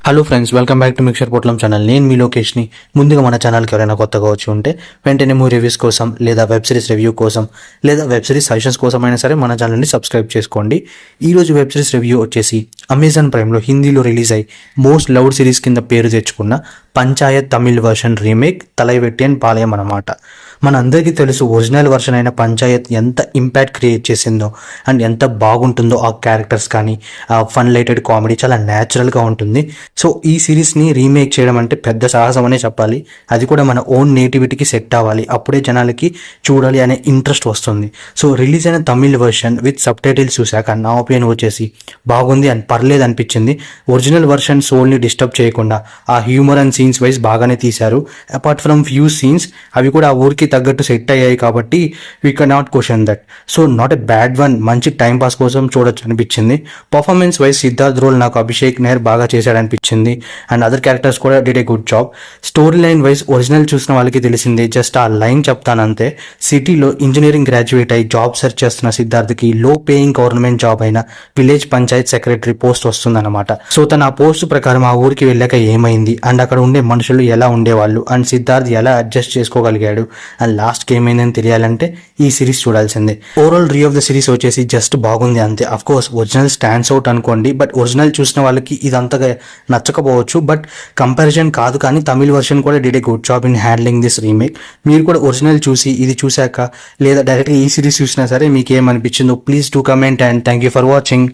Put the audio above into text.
Hello friends, welcome back to mixer పొట్లం channel. నేను మీ లోకేష్ని. ముందుగా మన ఛానల్కి ఎవరైనా కొత్తగా వచ్చి ఉంటే వెంటనే మూవీ రివ్యూస్ కోసం లేదా వెబ్ సిరీస్ రివ్యూ కోసం లేదా వెబ్ సిరీస్ సజెషన్స్ కోసం అయినా సరే మన ఛానల్ని సబ్స్క్రైబ్ చేసుకోండి. ఈరోజు వెబ్ సిరీస్ రివ్యూ వచ్చేసి అమెజాన్ ప్రైమ్లో హిందీలో రిలీజ్ అయ్యి మోస్ట్ లవ్డ్ సిరీస్ కింద పేరు తెచ్చుకున్న పంచాయత్ తమిళ్ వర్షన్ రీమేక్ తలైవెట్టియన్ పాలయం అన్నమాట. మన అందరికీ తెలుసు ఒరిజినల్ వర్షన్ అయిన పంచాయత్ ఎంత ఇంపాక్ట్ క్రియేట్ చేసిందో అండ్ ఎంత బాగుంటుందో. ఆ క్యారెక్టర్స్ కానీ ఆ ఫన్ లైటెడ్ కామెడీ చాలా న్యాచురల్గా ఉంటుంది. సో ఈ సిరీస్ని రీమేక్ చేయడం అంటే పెద్ద సాహసం అనే చెప్పాలి. అది కూడా మన ఓన్ నేటివిటీకి సెట్ అవ్వాలి. అప్పుడే జనాలకి చూడాలి అనే ఇంట్రెస్ట్ వస్తుంది. సో రిలీజ్ అయిన Tamil version with sub titles చూశాక నా ఒపీనియన్ వచ్చేసి బాగుంది అని పర్లేదు అనిపించింది. ఒరిజినల్ వర్షన్ సోల్ని డిస్టర్బ్ చేయకుండా ఆ హ్యూమర్ అండ్ సీన్స్ వైజ్ బాగానే తీశారు. అపార్ట్ ఫ్రమ్ ఫ్యూ సీన్స్ అవి కూడా ఆ ఊరికి తగ్గట్టు సెట్ అయ్యాయి కాబట్టి we can not question that. So not a bad one, మంచి టైం పాస్ కోసం చూడొచ్చు అనిపించింది. పర్ఫార్మెన్స్ వైజ్ సిద్ధార్థ్ రోల్ నాకు అభిషేక్ నేర్ బాగా చేశాడనిపించింది అండ్ అదర్ క్యారెక్టర్స్ కూడా did a good job. Story line wise original చూసిన వాళ్ళకి తెలిసింది. జస్ట్ ఆ లైన్ చెప్తానంతే. సిటీలో ఇంజనీరింగ్ గ్రాడ్యుయేట్ అయ్యి జాబ్ సెర్చ్ చేస్తున్న సిద్ధార్థ్కి లో పేయింగ్ గవర్నమెంట్ జాబ్ అయిన విలేజ్ పంచాయత్ సెక్రటరీ పోస్ట్ వస్తుందన్నమాట. సో తన ఆ పోస్ట్ ప్రకారం ఆ ఊరికి వెళ్ళాక ఏమైంది అండ్ అక్కడ ఉండే మనుషులు ఎలా ఉండేవాళ్ళు అండ్ సిద్ధార్థ్ ఎలా అడ్జస్ట్ చేసుకోగలిగాడు అండ్ లాస్ట్కి ఏమైందని తెలియాలంటే ఈ సిరీస్ చూడాల్సిందే. Overall re of the series వచ్చేసి జస్ట్ బాగుంది అంతే. Of course original stands out అనుకోండి, బట్ ఒరిజినల్ చూసిన వాళ్ళకి ఇది అంతగా నచ్చకపోవచ్చు. బట్ కంపారిజన్ కాదు, కానీ తమిళ్ వర్షన్ కూడా did a good job in handling this remake. మీరు కూడా ఒరిజినల్ చూసి ఇది చూశాక లేదా డైరెక్ట్గా ఈ సిరీస్ చూసినా సరే మీకు ఏమనిపించిందో please do comment and thank you for watching.